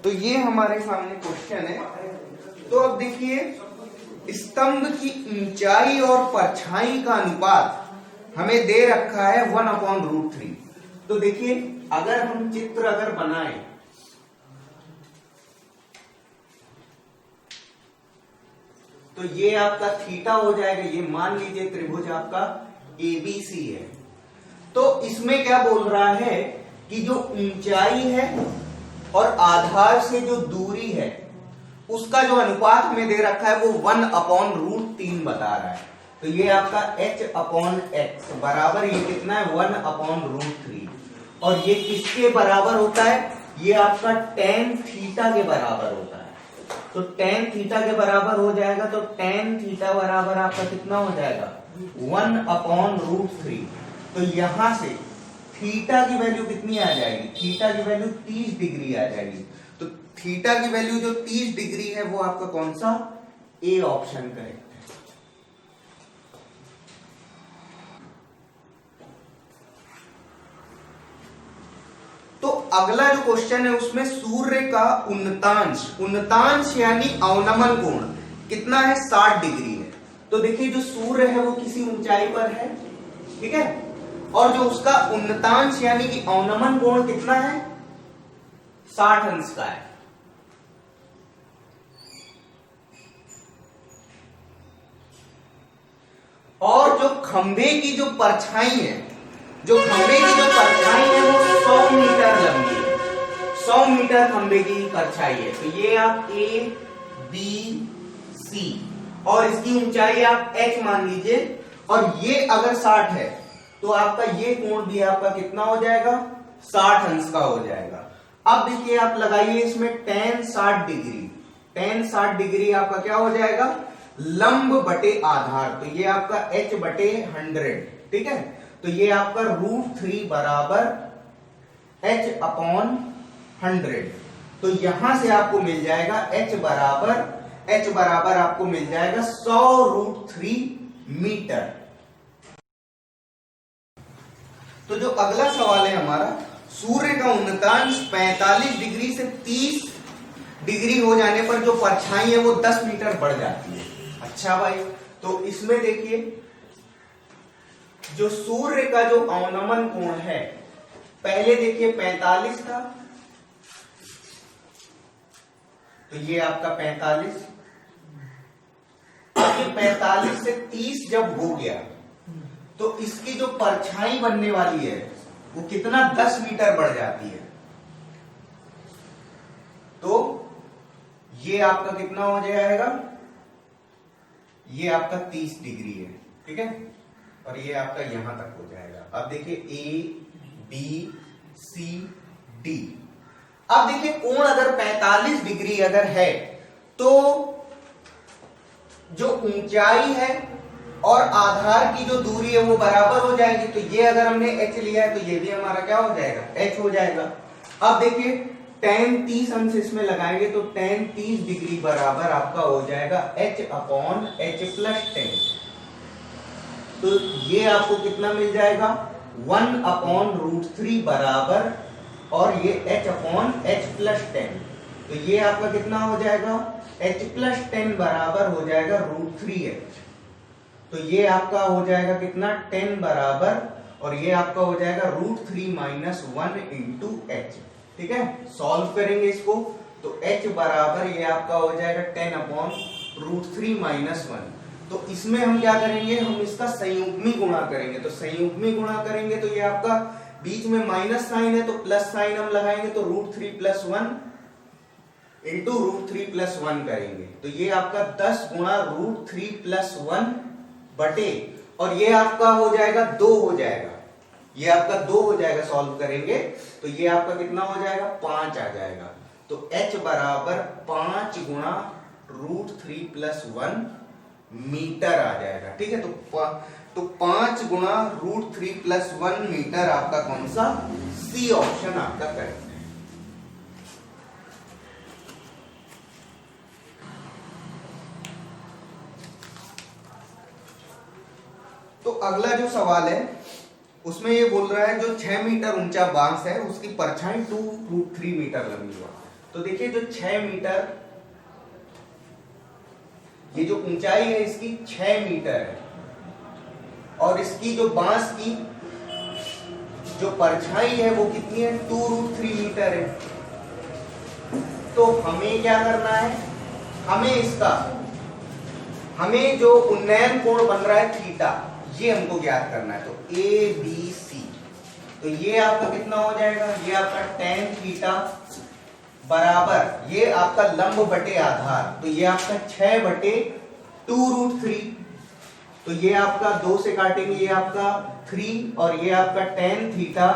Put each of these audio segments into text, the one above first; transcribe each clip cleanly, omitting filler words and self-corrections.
तो ये हमारे सामने क्वेश्चन है। तो अब देखिए, स्तंभ की ऊंचाई और परछाई का अनुपात हमें दे रखा है 1/√3। तो देखिए, अगर हम चित्र अगर बनाएं तो ये आपका थीटा हो जाएगा। ये मान लीजिए त्रिभुज आपका एबीसी है। तो इसमें क्या बोल रहा है कि जो ऊंचाई है और आधार से जो दूरी है उसका जो अनुपात हमें दे रखा है वो 1/√3 बता रहा है। तो ये आपका h/x बराबर ये कितना है 1/√3। और ये किसके बराबर होता है? ये आपका tan थीटा के बराबर होता है। तो tan थीटा के बराबर हो जाएगा। तो tan थीटा बराबर आपका कितना हो जाएगा 1/√3। तो यहां से थीटा की वैल्यू कितनी आ जाएगी? थीटा की वैल्यू 30 डिग्री आ जाएगी। तो थीटा की वैल्यू जो 30 डिग्री है वो आपका कौन सा? ए ऑप्शन करेक्ट है। तो अगला जो क्वेश्चन है उसमें सूर्य का उन्नतांश यानी अवनमन कोण कितना है? 60 डिग्री है। तो देखिए, जो सूर्य है वो किसी ऊंचाई पर है, ठीक है, और जो उसका उन्नतांश यानी कि अवनमन कोण कितना है? 60 अंश का है। और जो खंभे की जो परछाई है, जो खंभे की जो परछाई है वो 100 मीटर लंबी है। 100 मीटर खंभे की परछाई है। तो ये आप ए बी सी और इसकी ऊंचाई आप h मान लीजिए, और ये अगर 60 है तो आपका ये कोण भी आपका कितना हो जाएगा? 60 अंश का हो जाएगा। अब देखिए, आप लगाइए इसमें tan 60 डिग्री। tan 60 डिग्री आपका क्या हो जाएगा? लंब बटे आधार। तो ये आपका h/100, ठीक है। तो ये आपका √3 बराबर h/100। तो यहां से आपको मिल जाएगा h बराबर आपको मिल जाएगा 100√3 मीटर। तो जो अगला सवाल है हमारा, सूर्य का उन्नतांश 45 डिग्री से 30 डिग्री हो जाने पर जो परछाई है वो 10 मीटर बढ़ जाती है। अच्छा भाई, तो इसमें देखिए, जो सूर्य का जो अवनमन कोण है, पहले देखिए 45 था, तो ये आपका 45। अब ये 45 से 30 जब हो गया तो इसकी जो परछाई बनने वाली है वो कितना? 10 मीटर बढ़ जाती है। तो ये आपका कितना हो जाएगा? ये आपका 30 डिग्री है, ठीक है, और ये आपका यहां तक हो जाएगा। अब देखिए ए बी सी डी। अब देखिए, कोण अगर 45 डिग्री अगर है तो जो ऊंचाई है और आधार की जो दूरी है वो बराबर हो जाएगी। तो ये अगर हमने h लिया है तो ये भी हमारा क्या हो जाएगा? h हो जाएगा। अब देखिए, tan 30 अंश इसमें लगाएंगे तो tan 30 डिग्री बराबर आपका हो जाएगा h/h+10। तो ये आपको कितना मिल जाएगा? 1/√3 बराबर, और ये h/h+10। तो ये आपका कितना हो जाएगा? h+10 बराबर हो जाएगा √3h। तो ये आपका हो जाएगा कितना? 10 बराबर, और ये आपका हो जाएगा √3 - 1 × h, ठीक है। सॉल्व करेंगे इसको तो h बराबर ये आपका हो जाएगा 10/√3 - 1। तो इसमें हम क्या करेंगे? हम इसका संयुग्मी गुणा करेंगे। तो संयुग्मी गुणा करेंगे तो ये आपका बीच में माइनस साइन है तो प्लस साइन हम लगाएंगे, तो √3 + 1 × √3 + 1 करेंगे। तो ये आपका 10 गुणा √3 + 1 बटे, और ये आपका हो जाएगा 2 हो जाएगा। ये आपका 2 हो जाएगा। सॉल्व करेंगे तो ये आपका कितना हो जाएगा? 5 आ जाएगा। तो h बराबर 5 गुणा √3 + 1 मीटर आ जाएगा, ठीक है। तो 5 गुणा √3 + 1 मीटर आपका कौन सा? सी ऑप्शन आपका करेक्ट है। तो अगला जो सवाल है उसमें ये बोल रहा है जो 6 मीटर ऊंचा बांस है उसकी परछाई 2√3 मीटर लंबी है। तो देखिए जो 6 मीटर, ये जो ऊंचाई है इसकी 6 मीटर है, और इसकी जो बांस की जो परछाई है वो कितनी है, 2√3 मीटर है। तो हमें क्या करना है, हमें जो उन्नयन कोण बन रहा है थीटा, ये हमको ज्ञात करना है। तो ABC, तो ये आपका कितना हो जाएगा, ये आपका tan थीटा बराबर, ये आपका लंब बटे आधार, तो ये आपका 6/2√3, तो ये आपका 2 से काटेंगे, ये आपका 3 और ये आपका tan थीटा,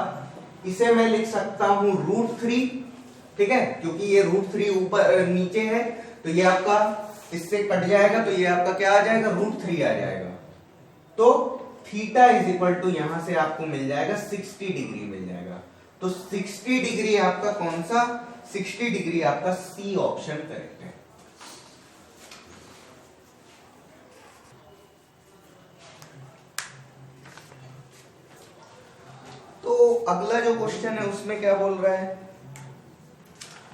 इसे मैं लिख सकता हूं √3, ठीक है, क्योंकि ये √3 ऊपर नीचे है, तो ये आपका इससे कट जाएगा, तो ये आपका क्या आ जाएगा, √3 आ जाएगा। तो थीटा इज इक्वल टू यहां से आपको मिल जाएगा 60 डिग्री मिल जाएगा। तो 60 डिग्री आपका कौन सा, 60 डिग्री आपका सी ऑप्शन करेक्ट है। तो अगला जो क्वेश्चन है उसमें क्या बोल रहा है,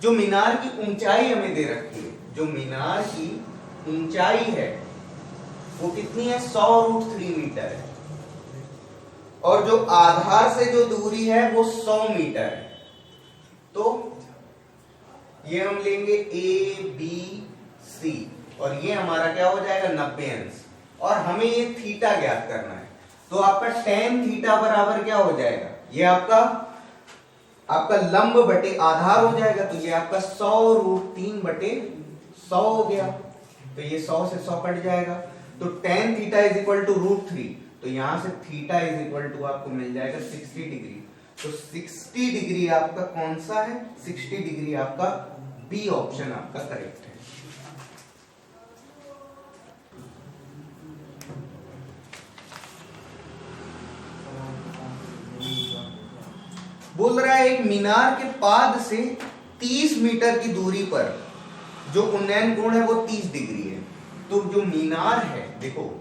जो मीनार की ऊंचाई हमें दे रखी है, जो मीनार की ऊंचाई है वो कितनी है, 100√3 मीटर है, और जो आधार से जो दूरी है वो 100 मीटर है। तो ये हम लेंगे ABC, और ये हमारा क्या हो जाएगा, 90 अंश, और हमें ये थीटा ज्ञात करना है। तो आपका tan थीटा बराबर क्या हो जाएगा, ये आपका लंब बटे आधार हो जाएगा, तो ये आपका 100√3/100 हो गया, तो ये 100 से 100 कट जाएगा। तो tan theta is equal to √3, तो यहां से थीटा इज इक्वल टू आपको मिल जाएगा 60 डिग्री। तो 60 डिग्री आपका कौन सा है, 60 डिग्री आपका बी ऑप्शन आपका करेक्ट है। बोल रहा है एक मीनार के पाद से 30 मीटर की दूरी पर जो उन्नयन कोण है वो 30 डिग्री है। तो जो मीनार है, देखो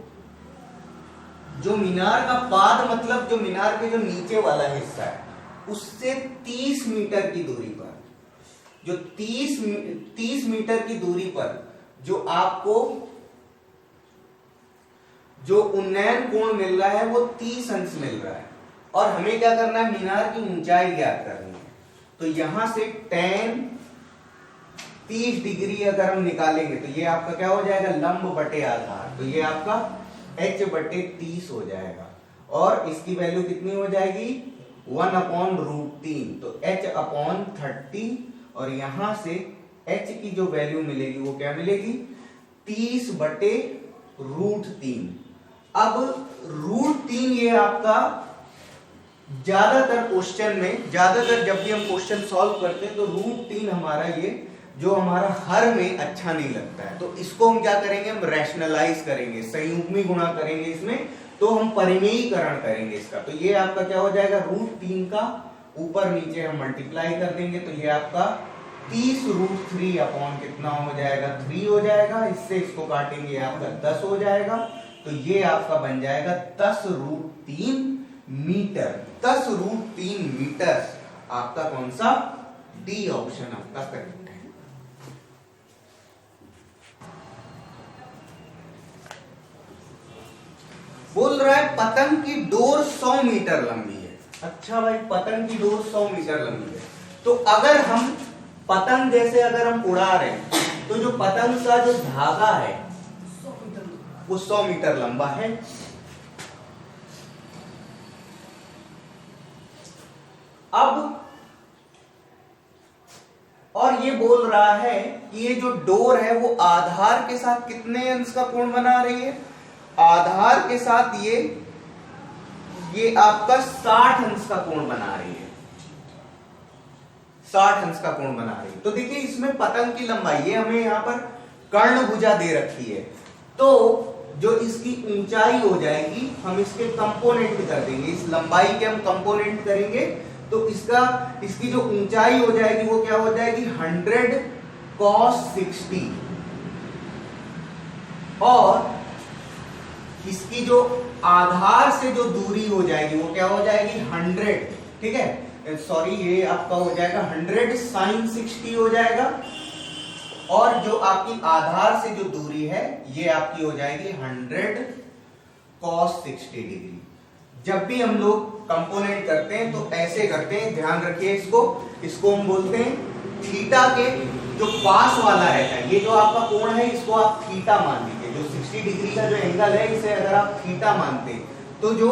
जो मीनार का पाद मतलब जो मीनार के जो नीचे वाला हिस्सा है उससे 30 मीटर की दूरी पर, जो 30 मीटर की दूरी पर जो आपको जो उन्नयन कोण मिल रहा है वो 30 अंश मिल रहा है, और हमें क्या करना है, मीनार की ऊंचाई ज्ञात करनी है। तो यहां से tan 30 डिग्री अगर हम निकालेंगे तो ये आपका क्या हो जाएगा, लंब बटे आधार, तो ये आपका h/30 हो जाएगा, और इसकी वैल्यू कितनी हो जाएगी, 1/√3, तो h/30, और यहां से h की जो वैल्यू मिलेगी वो क्या मिलेगी, 30/√3। अब √3 ये आपका ज्यादातर क्वेश्चन में, ज्यादातर जब भी हम क्वेश्चन सॉल्व करते हैं तो √3 हमारा ये जो हमारा हर में अच्छा नहीं लगता है, तो इसको हम क्या करेंगे, हम रैशनलाइज करेंगे, संयुग्मी गुणा करेंगे इसमें, तो हम परिमेयीकरण करेंगे इसका। तो ये आपका क्या हो जाएगा, √3 का ऊपर नीचे हम मल्टीप्लाई कर देंगे, तो ये आपका 30√3 अपॉन कितना हो जाएगा, 3 हो जाएगा, इससे इसको काटेंगे आपका 10 हो जाएगा, तो ये आपका बन जाएगा 10√3 मीटर। 10√3 मीटर आपका कौन सा, डी ऑप्शन आपका करेक्ट है। बोल रहा है पतंग की डोर 100 मीटर लंबी है। अच्छा भाई, पतंग की डोर 100 मीटर लंबी है, तो अगर हम पतंग जैसे अगर हम उड़ा रहे हैं तो जो पतंग का जो धागा है वो 100 मीटर लंबा है। अब और ये बोल रहा है कि ये जो डोर है वो आधार के साथ कितने अंश का कोण बना रही है, आधार के साथ ये आपका 60 अंश का कोण बना रही है, 60 अंश का कोण बना रही है। तो देखिए इसमें पतंग की लंबाई, ये हमें यहां पर कर्णभुजा दे रखी है, तो जो इसकी ऊंचाई हो जाएगी हम इसके कंपोनेंट कर देंगे, इस लंबाई के हम कंपोनेंट करेंगे, तो इसकी जो ऊंचाई हो जाएगी वो क्या हो जाएगी, 100 cos 60, और इसकी जो आधार से जो दूरी हो जाएगी वो क्या हो जाएगी, 100, ठीक है। सॉरी ये आपका हो जाएगा 100 साइन 60 हो जाएगा, और जो आपकी आधार से जो दूरी है ये आपकी हो जाएगी 100 cos 60 डिग्री। जब भी हम लोग कंपोनेंट करते हैं तो ऐसे करते हैं, ध्यान रखिए इसको हम बोलते हैं थीटा के जो पास वाला रहता है, ये जो आपका कोण है इसको आप थीटा मान लीजिए। जो 60 डिग्री का जो एंगल है इसे अगर आप थीटा मानते हैं तो जो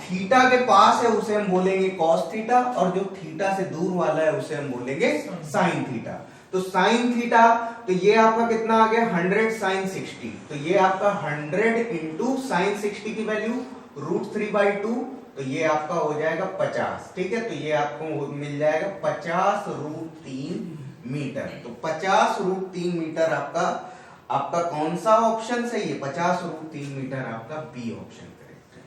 थीटा के पास है उसे हम बोलेंगे cos थीटा, और जो थीटा से दूर वाला है उसे हम बोलेंगे sin थीटा। तो sin थीटा, तो ये आपका कितना आ गया 100 sin 60, तो ये आपका 100 इंटू sin 60 की वैल्यू √3/2, तो ये आपका हो जाएगा 50। ठीक है, तो ये आपको मिल जाएगा 50 √3 मीटर। तो 50 √3 मीटर आपका कौन सा ऑप्शन सही है? 50 √3 मीटर आपका बी ऑप्शन करेक्ट है।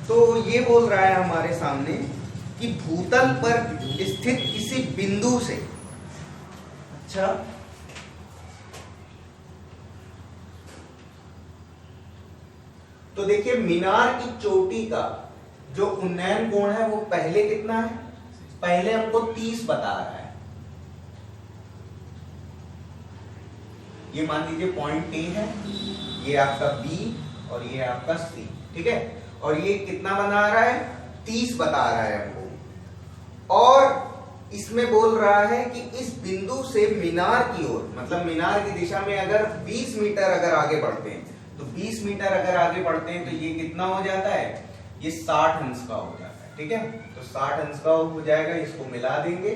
तो ये बोल रहा है हमारे सामने कि भूतल पर स्थित किसी बिंदु से, अच्छा तो देखिए मीनार की चोटी का जो उन्नयन कोण है वो पहले कितना है? पहले हमको 30 बता रहा है। ये मान लीजिए पॉइंट ए है, ये आपका बी और ये आपका सी। ठीक है, और ये कितना बना रहा है? 30 बता रहा है हमको, और इसमें बोल रहा है कि इस बिंदु से मीनार की ओर, मतलब मीनार की दिशा में अगर 20 मीटर अगर आगे बढ़ते हैं, तो 20 मीटर अगर आगे बढ़ते हैं तो ये कितना हो जाता है? ये 60 अंश का हो जाता है। ठीक है, तो 60 अंश का हो जाएगा, इसको मिला देंगे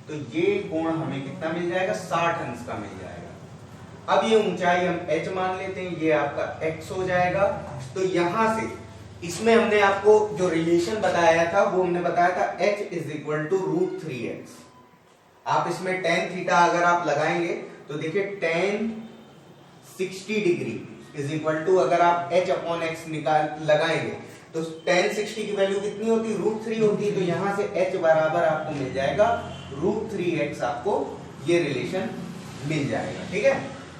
तो ये कोण हमें कितना मिल जाएगा? 60 अंश का मिल जाएगा। अब ये ऊंचाई हम h मान लेते हैं, ये आपका x हो जाएगा। तो यहां से इसमें हमने आपको जो रिलेशन बताया था वो हमने बताया था h = √3x। आप इसमें tan थीटा अगर आप लगाएंगे तो देखिए tan 60 degree is equal to, अगर आप h/x लगाएंगे तो tan 60 की वैल्यू कितनी होती? √3 होती। तो यहां से h बराबर आपको मिल जाएगा √3x, आपको ये रिलेशन मिल जाएगा। ठीक है,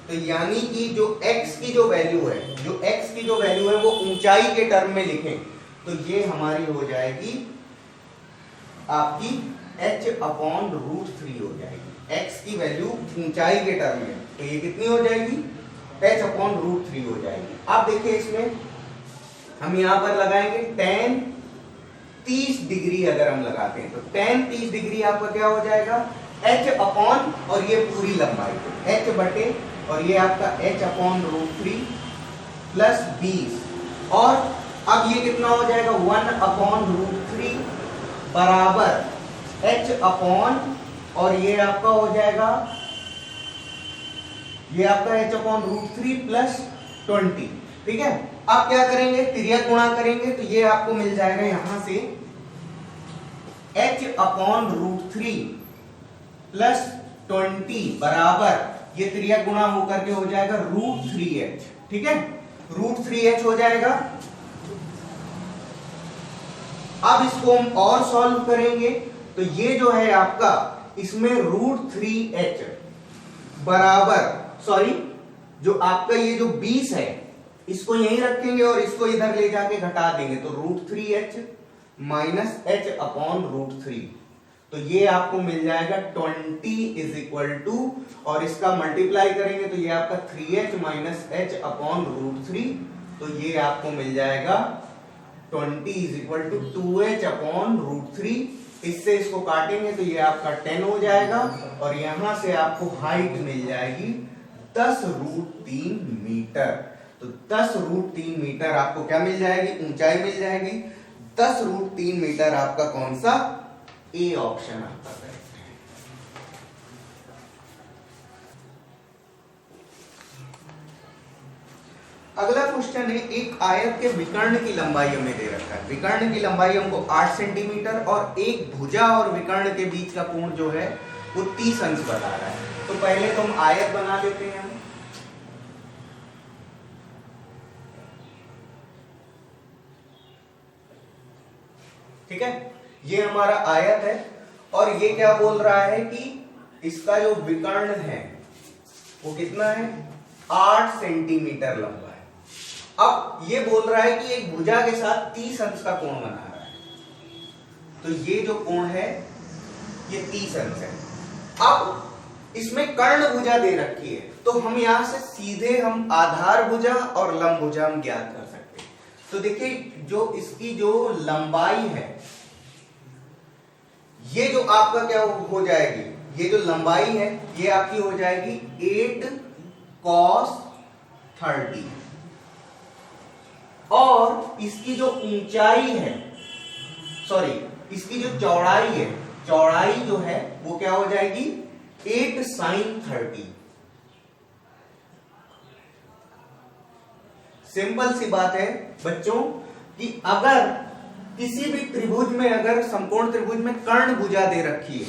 तो यानी कि जो x की जो वैल्यू है, वो ऊंचाई के टर्म में लिखें तो ये हमारी हो जाएगी आपकी h/√3 हो जाएगी। x की वैल्यू ऊंचाई के टर्म में, तो ये कितनी हो जाएगी? h/√3 हो जाएगी। अब देखिए इसमें हम यहां पर लगाएंगे tan 30 डिग्री, अगर हम लगाते हैं तो tan 30 डिग्री आपका क्या हो जाएगा? h अपॉन, और ये पूरी लंबाई h बटे, और ये आपका h/√3 प्लस 20, और अब ये कितना हो जाएगा? 1/√3 बराबर h अपॉन, और ये आपका हो जाएगा, ये आपका h/√3 प्लस 20। ठीक है, अब क्या करेंगे? तिर्यक गुणा करेंगे तो ये आपको मिल जाएगा यहां से h/√3 प्लस 20 बराबर, ये तिर्यक गुणा होकर के हो जाएगा √3h। ठीक है, √3h हो जाएगा। अब इसको हम और सॉल्व करेंगे तो ये जो है आपका, इसमें √3h बराबर, सॉरी जो आपका ये जो 20 है इसको यहीं रखेंगे और इसको इधर ले जाके घटा देंगे, तो √3h माइनस h/√3, तो ये आपको मिल जाएगा 20 इज इक्वल टू, और इसका मल्टीप्लाई करेंगे तो ये आपका 3h माइनस h/√3, तो ये आपको मिल जाएगा 20 इज इक्वल टू 2h/√3। इससे इसको काटेंगे तो ये आपका 10 हो जाएगा, और यहां से आपको हाइट मिल जाएगी 10√3 मीटर। तो 10√3 मीटर आपको क्या मिल जाएगी? ऊंचाई मिल जाएगी। 10√3 मीटर आपका कौन सा? ए ऑप्शन आपका करेक्ट है। अगला क्वेश्चन है, एक आयत के विकर्ण की लंबाई हमें दे रखा है। विकर्ण की लंबाई हमको 8 सेंटीमीटर, और एक भुजा और विकर्ण के बीच का कोण जो है वो 30 अंश बता रहा है। तो पहले तो हम आयत बना लेते हैं। ठीक है, ये हमारा आयत है, और ये क्या बोल रहा है कि इसका जो विकर्ण है वो कितना है? 8 सेंटीमीटर लंबा है। अब ये बोल रहा है कि एक भुजा के साथ 30 अंश का कोण बना रहा है, तो ये जो कोण है ये 30 अंश है। अब इसमें कर्ण भुजा दे रखी है, तो हम यहां से सीधे हम आधार भुजा और लंब भुजा हम ज्ञात कर सकते हैं। तो देखिए जो इसकी जो लंबाई है, ये जो आपका क्या हो जाएगी, ये जो लंबाई है ये आपकी हो जाएगी 8 cos 30, और इसकी जो ऊंचाई है, सॉरी इसकी जो चौड़ाई है, चौड़ाई जो है वो क्या हो जाएगी 8 sin 30। सिंपल सी बात है बच्चों कि अगर किसी भी त्रिभुज में, अगर समकोण त्रिभुज में कर्ण भुजा दे रखी है,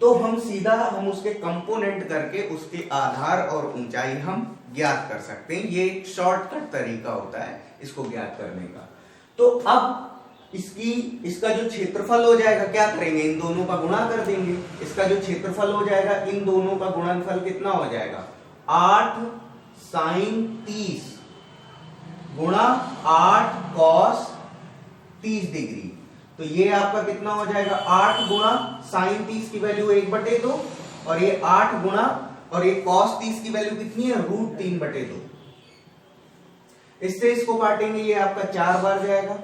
तो हम सीधा हम उसके कंपोनेंट करके उसके आधार और ऊंचाई हम ज्ञात कर सकते हैं। ये एक शॉर्टकट तरीका होता है इसको ज्ञात करने का। तो अब इसका जो क्षेत्रफल हो जाएगा, क्या करेंगे, इन दोनों का गुणा कर देंगे। इसका जो क्षेत्रफल हो जाएगा, इन दोनों का गुणनफल कितना हो जाएगा 8 sin 30 गुणा 8 cos 30 डिग्री। तो ये आपका कितना हो जाएगा 8 गुणा sin 30 की वैल्यू 1/2, और ये 8 गुणा और ये cos 30 की वैल्यू कितनी है √3/2। इससे इसको काटेंगे, ये आपका 4 बार जाएगा,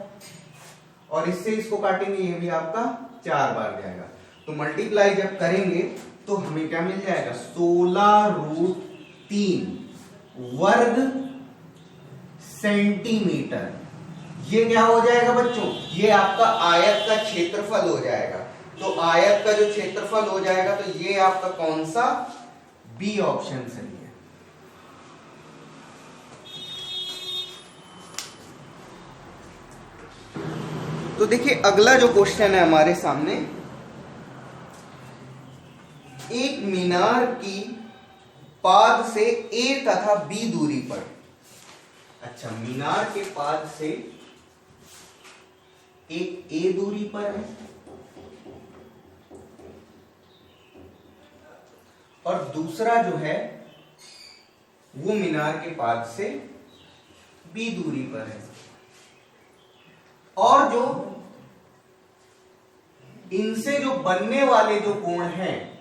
और इससे इसको काटेंगे, ये भी आपका 4 बार जाएगा। तो मल्टीप्लाई जब करेंगे तो हमें क्या मिल जाएगा 16√3 वर्ग सेंटीमीटर। ये क्या हो जाएगा बच्चों, ये आपका आयत का क्षेत्रफल हो जाएगा। तो आयत का जो क्षेत्रफल हो जाएगा, तो ये आपका कौन सा, बी ऑप्शन सही है। तो देखिए अगला जो क्वेश्चन है हमारे सामने, एक मीनार की पाद से ए तथा बी दूरी पर, अच्छा मीनार के पाद से एक ए दूरी पर है और दूसरा जो है वो मीनार के पाद से बी दूरी पर है, और जो इनसे जो बनने वाले जो कोण हैं,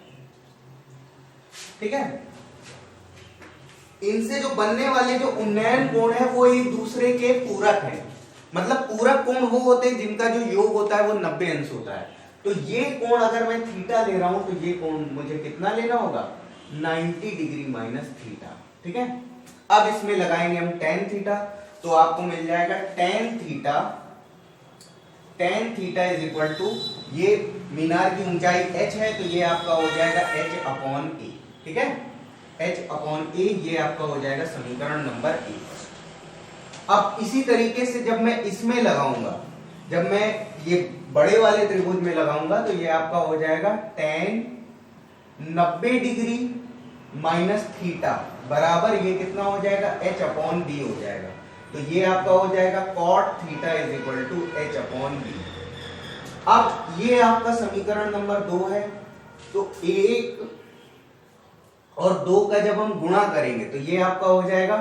ठीक है, इनसे जो बनने वाले जो उन्नयन कोण है वो एक दूसरे के पूरक हैं। मतलब पूरक कोण वो होते हैं जिनका जो योग होता है वो 90 अंश होता है। तो ये कोण अगर मैं थीटा ले रहा हूं तो ये कोण मुझे कितना लेना होगा 90 डिग्री माइनस थीटा, ठीक है। अब इसमें लगाएंगे हम tan थीटा, तो आपको मिल जाएगा tan theta is equal to, ये मीनार की ऊंचाई h है तो ये आपका हो जाएगा h/a, ठीक है, h/a, ये आपका हो जाएगा समीकरण नंबर 1। अब इसी तरीके से जब मैं इसमें लगाऊंगा, जब मैं ये बड़े वाले त्रिभुज में लगाऊंगा तो ये आपका हो जाएगा tan 90 डिग्री माइनस थीटा बराबर ये कितना हो जाएगा h/b हो जाएगा। तो ये आपका हो जाएगा cot theta is equal to h/b। अब ये आपका समीकरण नंबर 2 है, तो 1 और 2 का जब हम गुणा करेंगे तो ये आपका हो जाएगा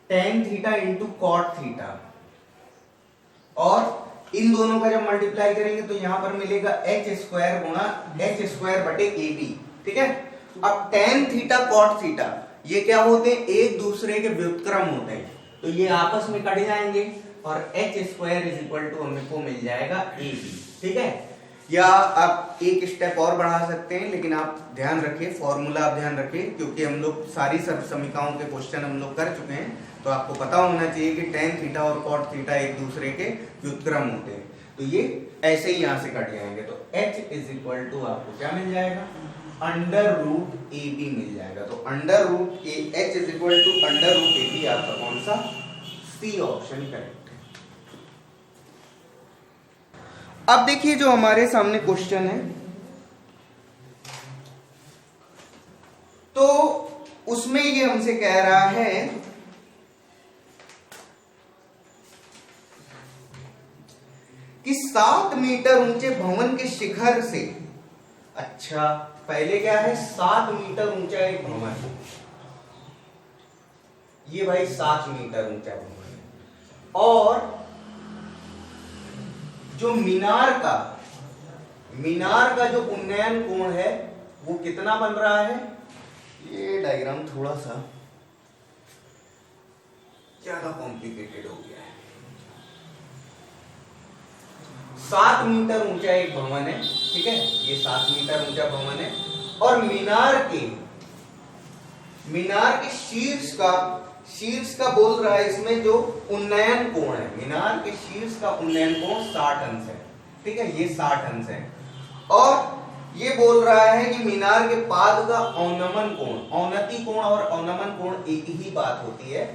tan theta into cot theta, और इन दोनों का जब मल्टीप्लाई करेंगे तो यहां पर मिलेगा h² गुणा h²/ab, ठीक है। अब tan थीटा cot थीटा ये क्या होते हैं, एक दूसरे के व्युत्क्रम होते हैं, तो ये आपस में कट जाएंगे और h² इज इक्वल टू हमको मिल जाएगा ab, ठीक है। या आप एक स्टेप और बढ़ा सकते हैं, लेकिन आप ध्यान रखिए, फॉर्मूला आप ध्यान रखिए, क्योंकि हम लोग सारी समीकरणों के क्वेश्चन हम लोग कर चुके हैं, तो आपको पता होना चाहिए कि tan थीटा और cot थीटा एक दूसरे के व्युत्क्रम होते हैं। तो ये ऐसे ही यहां से कट जाएंगे, तो h इज इक्वल टू आपको क्या मिल जाएगा √ab मिल जाएगा। तो h is equal to √ab आपका कौन सा, सी ऑप्शन करेक्ट है। अब देखिए जो हमारे सामने क्वेश्चन है, तो उसमें ये हमसे कह रहा है कि 7 मीटर ऊंचे भवन के शिखर से, अच्छा पहले क्या है 7 मीटर ऊंचा एक भवन, ये भाई 7 मीटर ऊंचा भवन है। और जो मीनार का जो उन्नयन कोण है वो कितना बन रहा है, ये डायग्राम थोड़ा सा ज्यादा कॉम्प्लिकेटेड हो गया है। 7 मीटर ऊंचा एक भवन है, ठीक है, ये 7 मीटर ऊंचा भवन है। और मीनार के शीर्ष का बोल रहा है इसमें जो उन्नयन कोण है, मीनार के शीर्ष का उन्नयन कोण 60 अंश है, ठीक है, ये 60 अंश है। और ये बोल रहा है कि मीनार के पाद का औनमन कोण, औन्नति कोण और औनमन कोण एक ही बात होती है।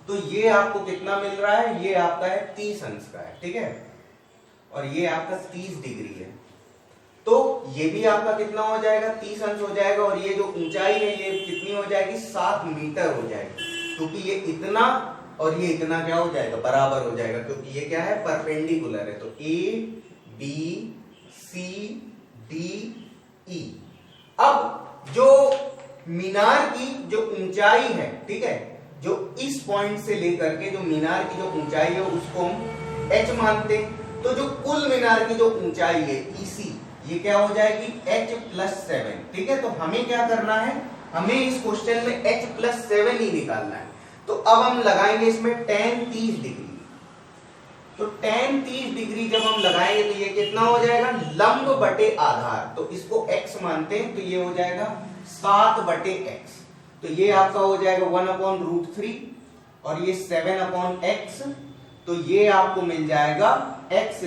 तो ये आपको कितना मिल रहा है, ये आपका है 30 अंश का है, ठीक है, और ये आपका 30 डिग्री है। तो ये भी आपका कितना हो जाएगा, 30 अंश हो जाएगा। और ये जो ऊंचाई है ये कितनी हो जाएगी, 7 मीटर हो जाएगी, क्योंकि ये इतना और ये इतना क्या हो जाएगा, बराबर हो जाएगा, क्योंकि ये क्या है, परपेंडिकुलर है। तो A B C D E. अब जो मीनार की जो ऊंचाई है, ठीक है, जो इस पॉइंट से लेकर के जो मीनार की जो ऊंचाई है उसको हम h मानते हैं। तो जो कुल मीनार की जो ऊंचाई है EC, ये क्या हो जाएगी, h+7, ठीक है। तो हमें क्या करना है, हमें इस क्वेश्चन में h+7 ही निकालना है। तो अब हम लगाएंगे इसमें tan 30 डिग्री। तो tan 30 डिग्री जब हम लगाएंगे तो ये कितना हो जाएगा, लंब बटे आधार, तो इसको x मानते हैं, तो ये हो जाएगा 7/x। तो ये आपका हो जाएगा 1/√3 और ये 7/x। तो ये आपको मिल जाएगा x =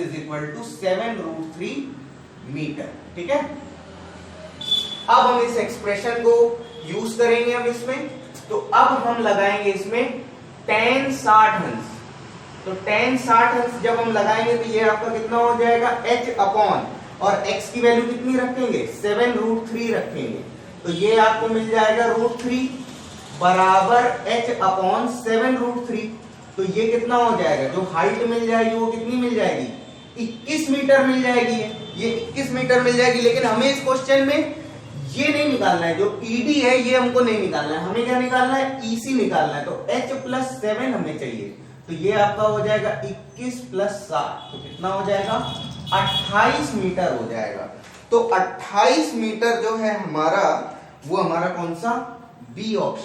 7√3 मीटर, ठीक है। अब हम इस एक्सप्रेशन को यूज करेंगे हम इसमें। तो अब हम लगाएंगे इसमें tan 60 अंश। तो tan 60 अंश जब हम लगाएंगे तो ये आपका कितना हो जाएगा, h अपॉन, और x की वैल्यू कितनी रखेंगे, 7√3 रखेंगे। तो ये आपको मिल जाएगा √3 बराबर h अपॉन 7√3। तो ये कितना हो जाएगा, जो हाइट मिल जाएगी वो कितनी मिल जाएगी, 21 मीटर मिल जाएगी। ये 21 मीटर मिल जाएगी। लेकिन हमें इस क्वेश्चन में ये नहीं निकालना है, जो ED है ये हमको नहीं निकालना है, हमें क्या निकालना है, EC निकालना है। तो h+7 हमें चाहिए। तो ये आपका हो जाएगा 21 + 7, तो कितना हो जाएगा, 28 मीटर हो जाएगा। तो 28 मीटर जो है हमारा, वो हमारा कौन सा, बी ऑप्शन।